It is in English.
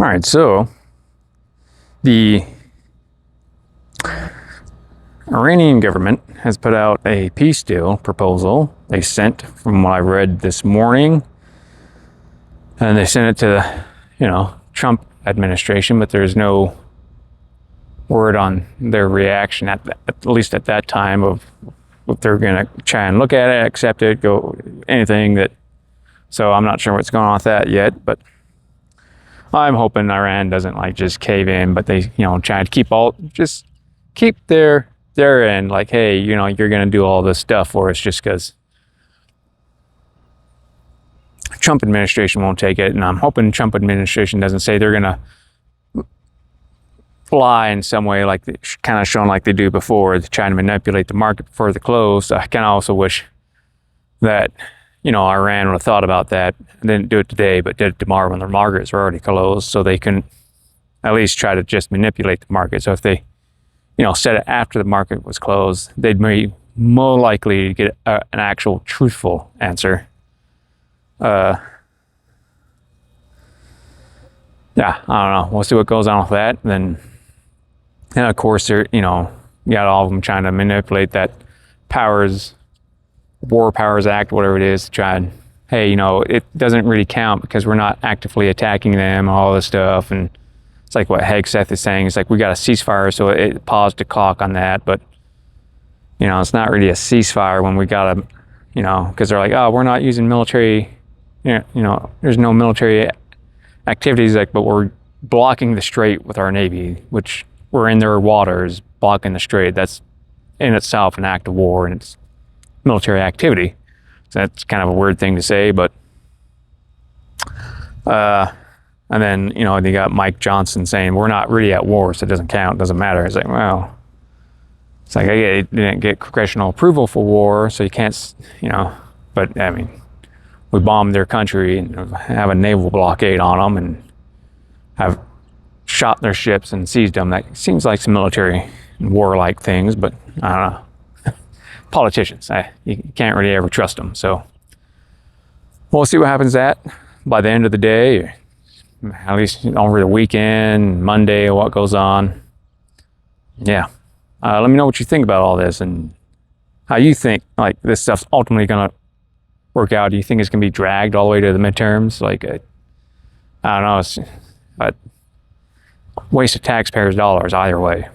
All right, so the Iranian government has put out a peace deal proposal. They sent, from what I read this morning, and they sent it to the, Trump administration, but there's no word on their reaction at least at that time of if they're going to try and look at it, accept it, go anything that. So I'm not sure what's going on with that yet, but I'm hoping Iran doesn't just cave in, but they, try to keep their end, like, hey, you're going to do all this stuff for us just because Trump administration won't take it. And I'm hoping Trump administration doesn't say they're going to fly in some way, like kind of showing like they do before, trying to manipulate the market before they close. I kind of also wish that, Iran would have thought about that and didn't do it today, but did it tomorrow when the markets were already closed, so they can at least try to just manipulate the market. So if they, said it after the market was closed, they'd be more likely to get an actual truthful answer. Yeah, I don't know. We'll see what goes on with that. And of course, you got all of them trying to manipulate that War Powers Act, whatever it is, to try and, hey, it doesn't really count because we're not actively attacking them, all this stuff. And it's like what Hegseth is saying. It's like, we got a ceasefire, so it paused the clock on that. But, it's not really a ceasefire when we got because they're like, oh, we're not using military, there's no military activities, but we're blocking the strait with our Navy, which we're in their waters, blocking the strait. That's in itself an act of war, and it's military activity. So that's kind of a weird thing to say, but and then you got Mike Johnson saying we're not really at war, so it doesn't count, it doesn't matter. It's like, well, it's like, I didn't get congressional approval for war, so you can't, but I mean, we bombed their country and have a naval blockade on them and have shot their ships and seized them. That seems like some military and warlike things, but I don't know. Politicians, you can't really ever trust them. So we'll see what happens by the end of the day, or at least over the weekend, Monday, what goes on. Yeah. Let me know what you think about all this and how you think this stuff's ultimately going to work out. Do you think it's going to be dragged all the way to the midterms? I don't know. It's a waste of taxpayers' dollars either way.